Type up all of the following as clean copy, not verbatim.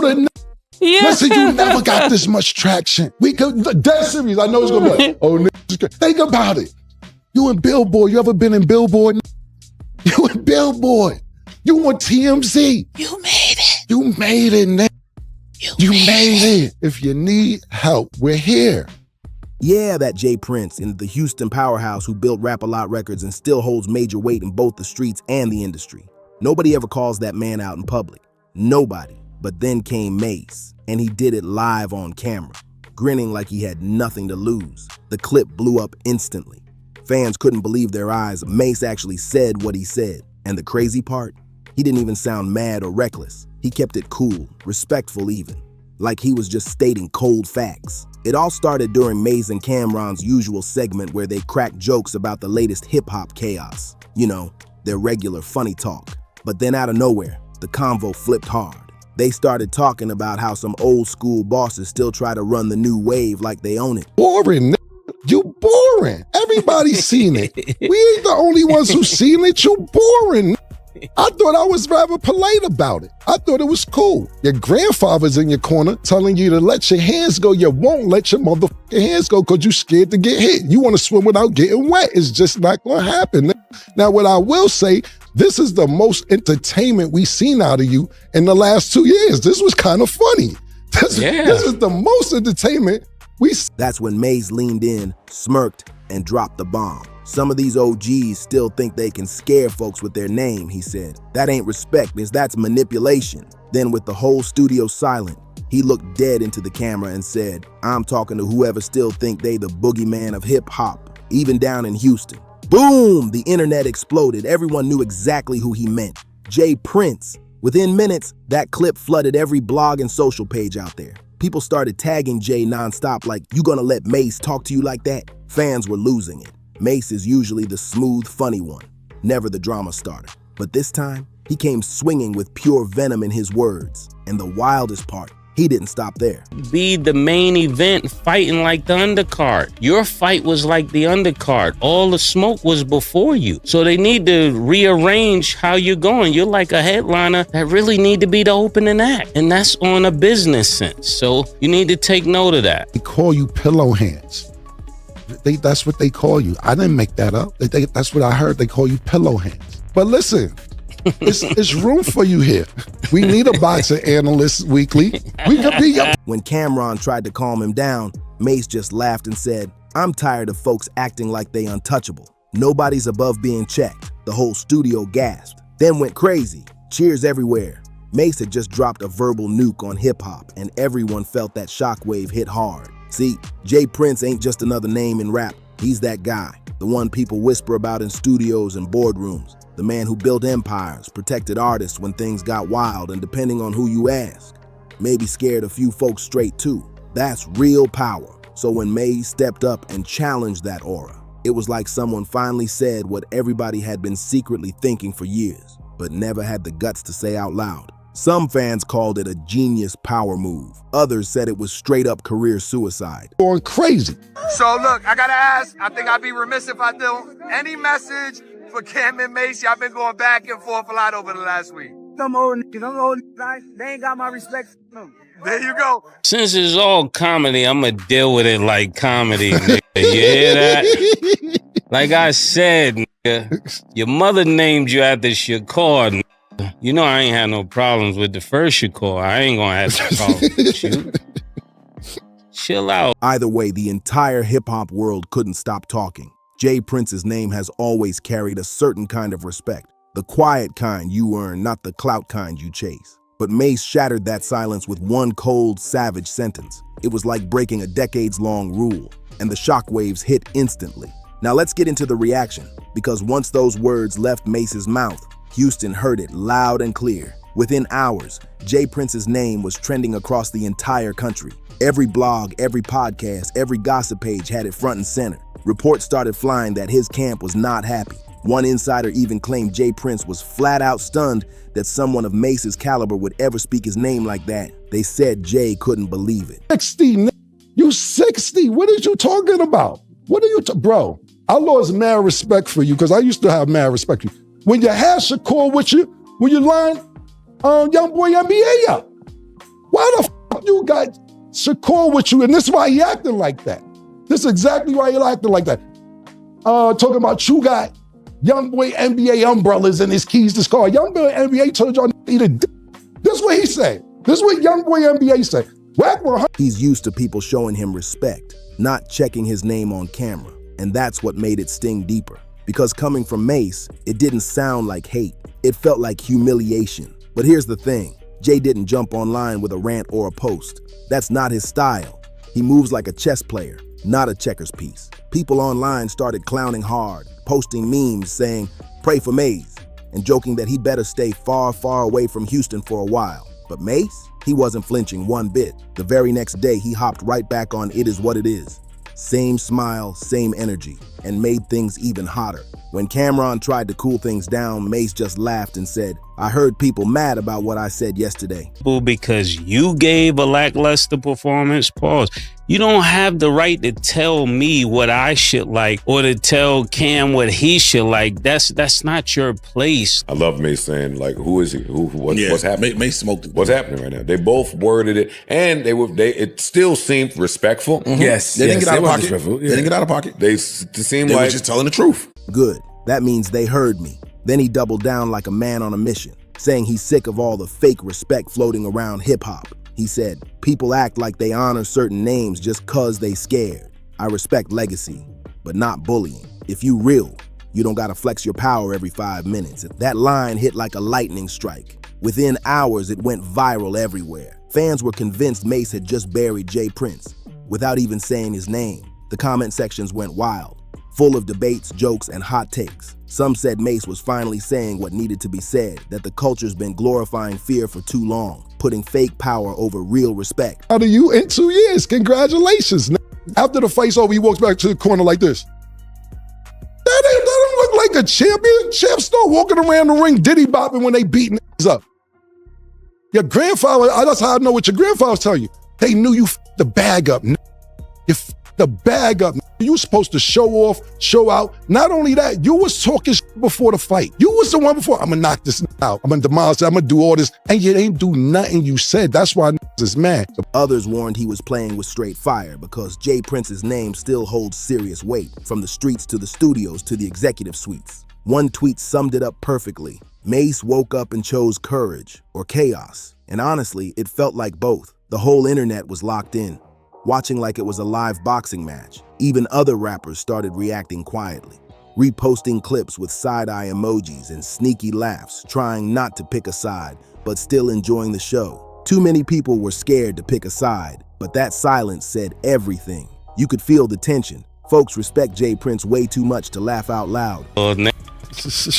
it. Yeah. Listen, you never got this much traction. We could, dead serious. I know it's gonna be like, oh, nigga, think about it. You in Billboard. You ever been in Billboard? You in Billboard. You on TMZ. You made it. You made it, nigga. You made it. If you need help, we're here. Yeah, that Jay Prince in the Houston powerhouse who built Rap-A-Lot Records and still holds major weight in both the streets and the industry. Nobody ever calls that man out in public. Nobody. But then came Mase, and he did it live on camera, grinning like he had nothing to lose. The clip blew up instantly. Fans couldn't believe their eyes. Mase actually said what he said. And the crazy part? He didn't even sound mad or reckless. He kept it cool, respectful even, like he was just stating cold facts. It all started during Mase and Cam'ron's usual segment where they cracked jokes about the latest hip-hop chaos. You know, their regular funny talk. But then out of nowhere, the convo flipped hard. They started talking about how some old school bosses still try to run the new wave like they own it. Boring, you boring. Everybody's seen it. We ain't the only ones who seen it. You boring. I thought I was rather polite about it. I thought it was cool. Your grandfather's in your corner telling you to let your hands go. You won't let your motherfucking hands go because you scared to get hit. You want to swim without getting wet. It's just not going to happen. Now, what I will say, this is the most entertainment we've seen out of you in the last 2 years. This was kind of funny. This is the most entertainment we see. That's when Mase leaned in, smirked, and dropped the bomb. Some of these OGs still think they can scare folks with their name, he said. That ain't respect, that's manipulation. Then with the whole studio silent, he looked dead into the camera and said, I'm talking to whoever still think they the boogeyman of hip hop, even down in Houston. Boom! The internet exploded. Everyone knew exactly who he meant. Jay Prince. Within minutes, that clip flooded every blog and social page out there. People started tagging Jay nonstop like, you gonna let Mase talk to you like that? Fans were losing it. Mase is usually the smooth, funny one, never the drama starter. But this time, he came swinging with pure venom in his words. And the wildest part, he didn't stop there. Be the main event fighting like the undercard. Your fight was like the undercard. All the smoke was before you. So they need to rearrange how you're going. You're like a headliner that really need to be the opening act. And that's on a business sense. So you need to take note of that. They call you pillow hands. That's what they call you. I didn't make that up. That's what I heard. They call you pillow hands. But listen, it's room for you here. We need a boxing analyst weekly. We could be your... When Cam'ron tried to calm him down, Mase just laughed and said, I'm tired of folks acting like they untouchable. Nobody's above being checked. The whole studio gasped, then went crazy. Cheers everywhere. Mase had just dropped a verbal nuke on hip-hop, and everyone felt that shockwave hit hard. See, Jay Prince ain't just another name in rap. He's that guy, the one people whisper about in studios and boardrooms, the man who built empires, protected artists when things got wild, and depending on who you ask, maybe scared a few folks straight too. That's real power. So when Mase stepped up and challenged that aura, it was like someone finally said what everybody had been secretly thinking for years, but never had the guts to say out loud. Some fans called it a genius power move. Others said it was straight up career suicide. Going crazy. So look, I gotta ask, I think I'd be remiss if I don't. Any message for Cam and Mase? Y'all been going back and forth a lot over the last week. Them old niggas, they ain't got my respect. There you go. Since it's all comedy, I'm gonna deal with it like comedy, nigga. You hear that? Like I said, nigga, your mother named you after Shakur, nigga. You know I ain't had no problems with the first Shakur. I ain't gonna have no problems with you. Chill out. Either way, the entire hip-hop world couldn't stop talking. Jay Prince's name has always carried a certain kind of respect. The quiet kind you earn, not the clout kind you chase. But Mase shattered that silence with one cold, savage sentence. It was like breaking a decades-long rule, and the shockwaves hit instantly. Now let's get into the reaction, because once those words left Mase's mouth, Houston heard it loud and clear. Within hours, Jay Prince's name was trending across the entire country. Every blog, every podcast, every gossip page had it front and center. Reports started flying that his camp was not happy. One insider even claimed Jay Prince was flat out stunned that someone of Mase's caliber would ever speak his name like that. They said Jay couldn't believe it. 60, you 60. What are you talking about? What are you, bro? I lost mad respect for you because I used to have mad respect for you. When you had Shakur with you, when you lined Young Boy NBA up. Why you got Shakur with you, and this is why he acting like that. This is exactly why he acting like that. Talking about you got young boy NBA umbrellas and his keys to his car. Young boy NBA told y'all eat a dick. This is what he said. This is what young boy NBA said. He's used to people showing him respect, not checking his name on camera. And that's what made it sting deeper. Because coming from Mace, it didn't sound like hate. It felt like humiliation. But here's the thing. Jay didn't jump online with a rant or a post. That's not his style. He moves like a chess player, not a checkers piece. People online started clowning hard, posting memes saying, "Pray for Mace," and joking that he better stay far, far away from Houston for a while. But Mace, he wasn't flinching one bit. The very next day, he hopped right back on It Is What It Is. Same smile, same energy, and made things even hotter. When Cameron tried to cool things down, Mace just laughed and said, "I heard people mad about what I said yesterday." Because you gave a lackluster performance, pause. You don't have the right to tell me what I should like or to tell Cam what he should like. That's not your place. I love Mace saying, like, who is he? What's happening? Mace smoked it. What's happening right now? They both worded it, and it still seemed respectful. Mm-hmm. Yes, they didn't get out of pocket. Yeah. They didn't get out of pocket. They seemed they like were just telling the truth. Good. That means they heard me. Then he doubled down like a man on a mission, saying he's sick of all the fake respect floating around hip-hop. He said, "People act like they honor certain names just 'cause they scared. I respect legacy, but not bullying. If you real, you don't gotta flex your power every 5 minutes." That line hit like a lightning strike. Within hours, it went viral everywhere. Fans were convinced Mace had just buried Jay Prince, without even saying his name. The comment sections went wild, full of debates, jokes, and hot takes. Some said Mace was finally saying what needed to be said, that the culture's been glorifying fear for too long, putting fake power over real respect. Out of you in 2 years, congratulations. After the fight's over, he walks back to the corner like this. That don't look like a champion. Champs start walking around the ring diddy bopping when they beating up. Your grandfather, that's how I know what your grandfather's telling you. They knew you the bag up. You the bag up. You was supposed to show off, show out. Not only that, you was talking before the fight. You was the one before, "I'm gonna knock this out. I'm gonna demolish it. I'm gonna do all this." And you ain't do nothing you said. That's why is mad. Others warned he was playing with straight fire because Jay Prince's name still holds serious weight, from the streets to the studios to the executive suites. One tweet summed it up perfectly. Mace woke up and chose courage or chaos. And honestly, it felt like both. The whole internet was locked in, watching like it was a live boxing match. Even other rappers started reacting quietly, reposting clips with side-eye emojis and sneaky laughs, trying not to pick a side, but still enjoying the show. Too many people were scared to pick a side, but that silence said everything. You could feel the tension. Folks respect Jay Prince way too much to laugh out loud.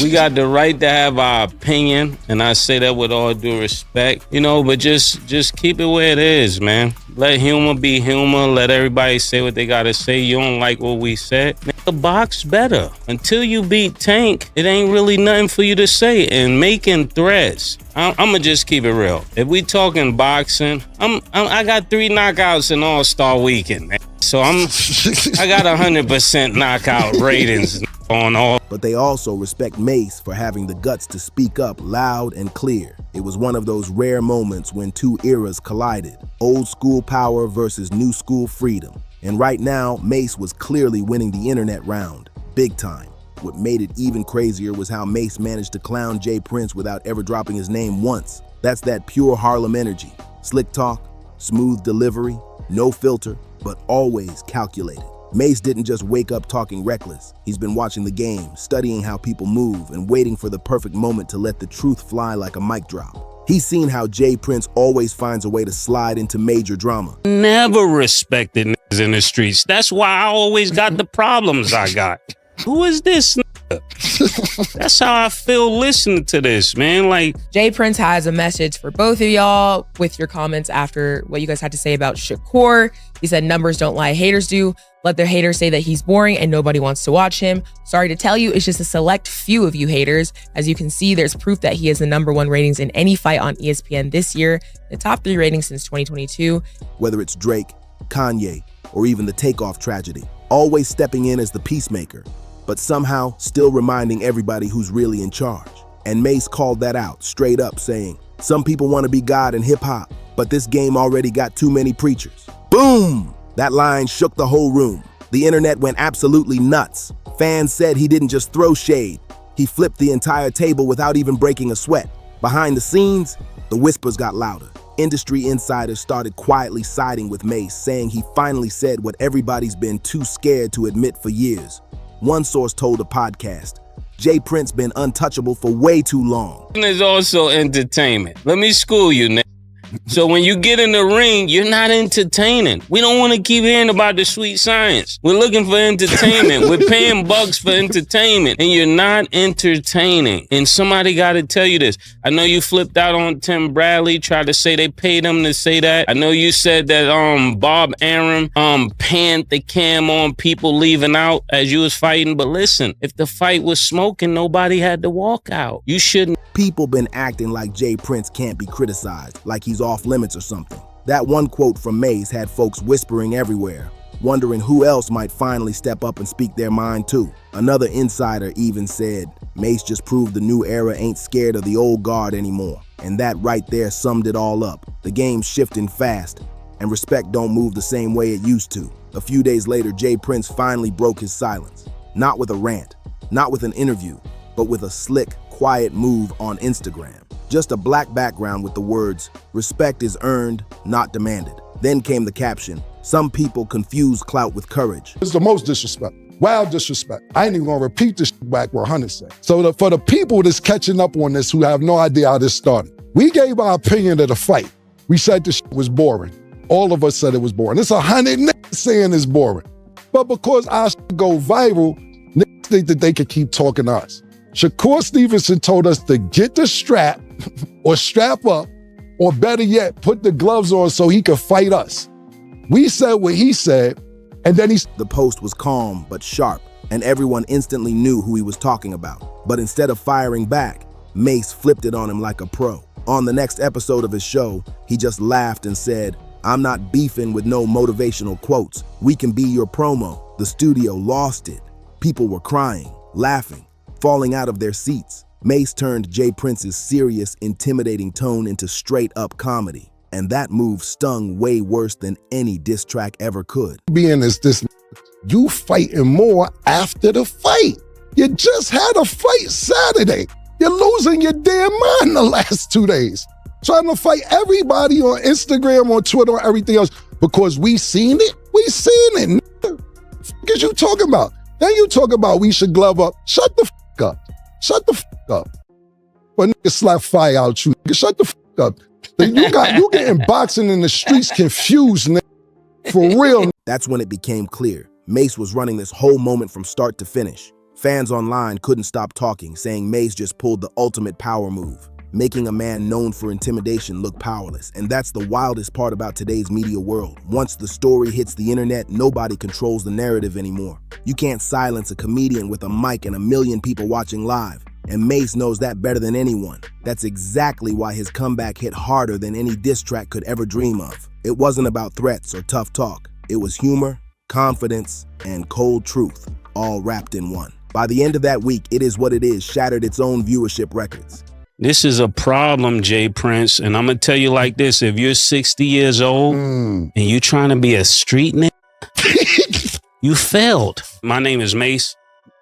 We got the right to have our opinion, and I say that with all due respect, but just keep it where it is, man. Let humor be humor. Let everybody say what they gotta say. You don't like what we said, the box better. Until you beat Tank, it ain't really nothing for you to say. And making threats, I'ma just keep it real. If we talking boxing, I got 3 knockouts in All-Star Weekend, man. So I got 100% knockout ratings on all. But they also respect Mace for having the guts to speak up loud and clear. It was one of those rare moments when two eras collided. Old school power versus new school freedom. And right now, Mace was clearly winning the internet round, big time. What made it even crazier was how Mace managed to clown Jay Prince without ever dropping his name once. That's that pure Harlem energy. Slick talk, smooth delivery, no filter, but always calculated. Mace didn't just wake up talking reckless. He's been watching the game, studying how people move, and waiting for the perfect moment to let the truth fly like a mic drop. He's seen how Jay Prince always finds a way to slide into major drama. Never respected niggas in the streets. That's why I always got the problems I got. Who is this nigga? That's how I feel listening to this, man. Like, Jay Prince has a message for both of y'all with your comments after what you guys had to say about Shakur. He said, "Numbers don't lie, haters do. Let their haters say that he's boring and nobody wants to watch him. Sorry to tell you, it's just a select few of you haters. As you can see, there's proof that he has the #1 ratings in any fight on ESPN this year, the top 3 ratings since 2022. Whether it's Drake, Kanye, or even the Takeoff tragedy, always stepping in as the peacemaker, but somehow still reminding everybody who's really in charge. And Mace called that out straight up, saying, "Some people want to be God in hip hop, but this game already got too many preachers. Boom! That line shook the whole room. The internet went absolutely nuts. Fans said he didn't just throw shade. He flipped the entire table without even breaking a sweat. Behind the scenes, the whispers got louder. Industry insiders started quietly siding with Mace, saying he finally said what everybody's been too scared to admit for years. One source told a podcast, Jay Prince been untouchable for way too long. It's also entertainment. Let me school you, nigga. So when you get in the ring, you're not entertaining. We don't want to keep hearing about the sweet science. We're looking for entertainment. We're paying bucks for entertainment, and you're not entertaining. And somebody got to tell you this. I know you flipped out on Tim Bradley, tried to say they paid him to say that. I know you said that Bob Arum panned the cam on people leaving out as you was fighting. But listen, if the fight was smoking, nobody had to walk out. You shouldn't. People been acting like Jay Prince can't be criticized, like he's off limits or something. That one quote from Mace had folks whispering everywhere, wondering who else might finally step up and speak their mind too. Another insider even said, Mace just proved the new era ain't scared of the old guard anymore. And that right there summed it all up. The game's shifting fast, and respect don't move the same way it used to. A few days later, Jay Prince finally broke his silence. Not with a rant, not with an interview, but with a slick, quiet move on Instagram. Just a black background with the words, respect is earned, not demanded. Then came the caption, some people confuse clout with courage. It's the most disrespect. Wild disrespect. I ain't even gonna repeat this back what Hunter said. So for the people that's catching up on this who have no idea how this started, we gave our opinion of the fight. We said this was boring. All of us said it was boring. It's 100 niggas saying it's boring. But because our go viral, niggas think that they could keep talking to us. Shakur Stevenson told us to get the strap or strap up, or better yet, put the gloves on so he could fight us. We said what he said, and then The post was calm but sharp, and everyone instantly knew who he was talking about. But instead of firing back, Mace flipped it on him like a pro. On the next episode of his show, he just laughed and said, I'm not beefing with no motivational quotes. We can be your promo. The studio lost it. People were crying, laughing, falling out of their seats. Mace turned Jay Prince's serious, intimidating tone into straight-up comedy. And that move stung way worse than any diss track ever could. Being is this, you fighting more after the fight. You just had a fight Saturday. You're losing your damn mind the last 2 days. Trying to fight everybody on Instagram, on Twitter, on everything else. Because we seen it? We seen it. What is you talking about? Then you talk about we should glove up. Shut the up. Shut the up. But nigga slap fire out you. Nigga, shut the up. You getting boxing in the streets confused, nigga. For real. That's when it became clear. Mace was running this whole moment from start to finish. Fans online couldn't stop talking, saying Mace just pulled the ultimate power move, making a man known for intimidation look powerless. And that's the wildest part about today's media world. Once the story hits the internet, nobody controls the narrative anymore. You can't silence a comedian with a mic and a million people watching live. And Mace knows that better than anyone. That's exactly why his comeback hit harder than any diss track could ever dream of. It wasn't about threats or tough talk. It was humor, confidence, and cold truth, all wrapped in one. By the end of that week, It Is What It Is shattered its own viewership records. This is a problem, Jay Prince, and I'm gonna tell you like this: if you're 60 years old and you trying to be a street nigga, you failed. My name is Mace.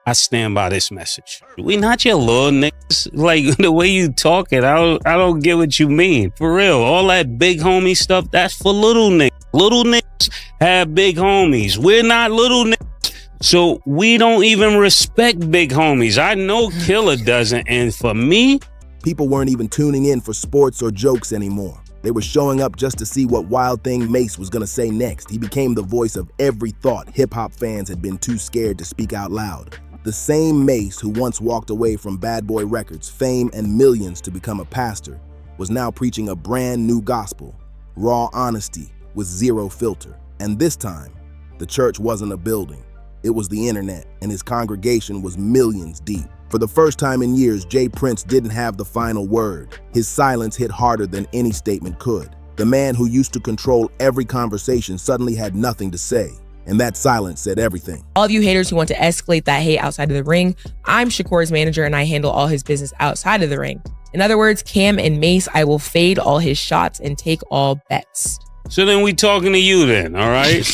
I stand by this message. We not your little niggas. Like the way you talking, I don't get what you mean. For real, all that big homie stuff, that's for little niggas. Little niggas have big homies. We're not little niggas. So we don't even respect big homies. I know Killer doesn't, and for me, people weren't even tuning in for sports or jokes anymore. They were showing up just to see what wild thing Mace was gonna say next. He became the voice of every thought hip-hop fans had been too scared to speak out loud. The same Mace who once walked away from Bad Boy Records, fame, and millions to become a pastor was now preaching a brand new gospel, raw honesty with zero filter. And this time, the church wasn't a building. It was the internet, and his congregation was millions deep. For the first time in years, Jay Prince didn't have the final word. His silence hit harder than any statement could. The man who used to control every conversation suddenly had nothing to say, and that silence said everything. All of you haters who want to escalate that hate outside of the ring, I'm Shakur's manager and I handle all his business outside of the ring. In other words, Cam and Mace, I will fade all his shots and take all bets. So then we talking to you then, all right?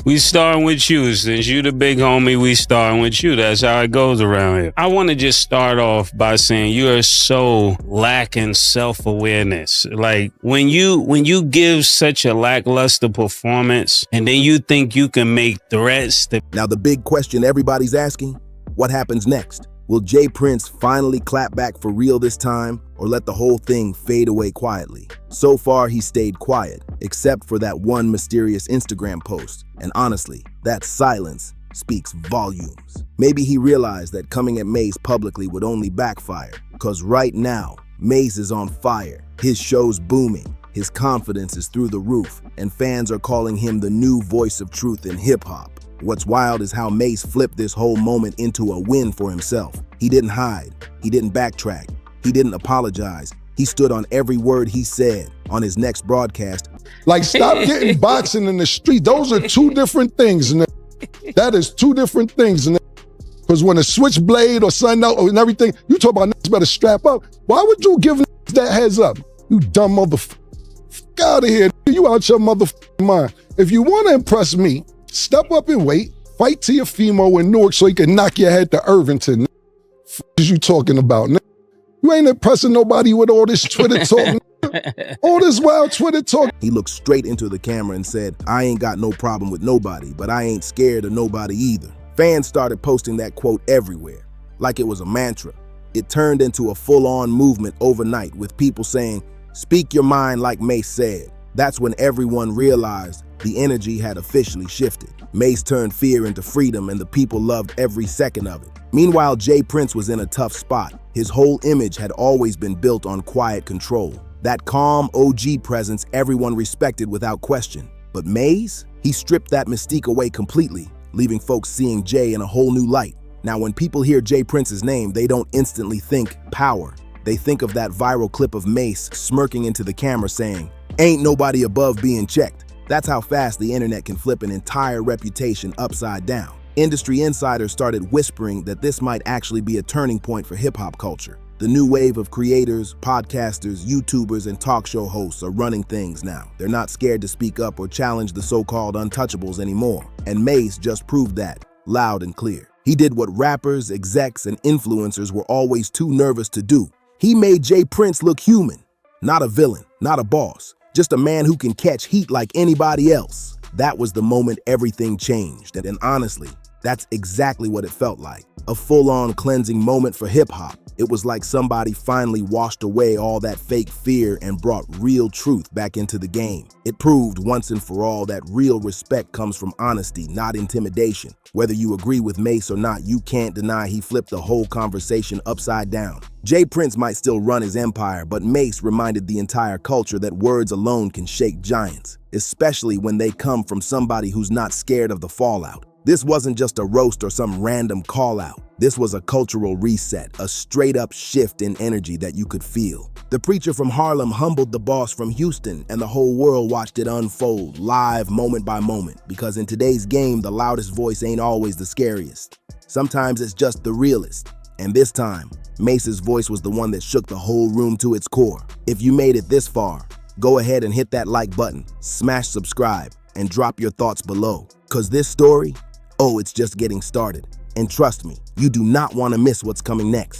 We starting with you. Since you the big homie, we starting with you. That's how it goes around here. I want to just start off by saying you are so lacking self-awareness. Like when you give such a lackluster performance and then you think you can make threats that... Now the big question everybody's asking, what happens next? Will J. Prince finally clap back for real this time, or let the whole thing fade away quietly? So far, he stayed quiet, except for that one mysterious Instagram post. And honestly, that silence speaks volumes. Maybe he realized that coming at Mace publicly would only backfire, because right now, Mace is on fire. His show's booming, his confidence is through the roof, and fans are calling him the new voice of truth in hip-hop. What's wild is how Mace flipped this whole moment into a win for himself. He didn't hide, he didn't backtrack, he didn't apologize. He stood on every word he said. On his next broadcast, like, stop getting boxing in the street. Those are two different things. That is two different things. Because when a switchblade or something out and everything, you talk about niggas better strap up. Why would you give niggas that heads up? You dumb motherfucker. Fuck out of here. You out your motherfucking mind. If you want to impress me, step up and wait. Fight to your Fimo in Newark so he can knock your head to Irvington. F is you talking about? You ain't impressing nobody with all this Twitter talk. All this wild Twitter talk. He looked straight into the camera and said, I ain't got no problem with nobody, but I ain't scared of nobody either. Fans started posting that quote everywhere, like it was a mantra. It turned into a full-on movement overnight with people saying, speak your mind like Mace said. That's when everyone realized the energy had officially shifted. Mace turned fear into freedom and the people loved every second of it. Meanwhile, J. Prince was in a tough spot. His whole image had always been built on quiet control. That calm OG presence everyone respected without question. But Mace? He stripped that mystique away completely, leaving folks seeing Jay in a whole new light. Now, when people hear J. Prince's name, they don't instantly think power. They think of that viral clip of Mace smirking into the camera saying, ain't nobody above being checked. That's how fast the internet can flip an entire reputation upside down. Industry insiders started whispering that this might actually be a turning point for hip-hop culture. The new wave of creators, podcasters, YouTubers, and talk show hosts are running things now. They're not scared to speak up or challenge the so-called untouchables anymore. And Mace just proved that, loud and clear. He did what rappers, execs, and influencers were always too nervous to do. He made J. Prince look human, not a villain, not a boss, just a man who can catch heat like anybody else. That was the moment everything changed, and honestly, that's exactly what it felt like. A full-on cleansing moment for hip-hop. It was like somebody finally washed away all that fake fear and brought real truth back into the game. It proved once and for all that real respect comes from honesty, not intimidation. Whether you agree with Mace or not, you can't deny he flipped the whole conversation upside down. J. Prince might still run his empire, but Mace reminded the entire culture that words alone can shake giants, especially when they come from somebody who's not scared of the fallout. This wasn't just a roast or some random call-out. This was a cultural reset, a straight-up shift in energy that you could feel. The preacher from Harlem humbled the boss from Houston, and the whole world watched it unfold, live, moment by moment, because in today's game, the loudest voice ain't always the scariest. Sometimes it's just the realest. And this time, Mace's voice was the one that shook the whole room to its core. If you made it this far, go ahead and hit that like button, smash subscribe, and drop your thoughts below. 'Cause this story, oh, it's just getting started. And trust me, you do not want to miss what's coming next.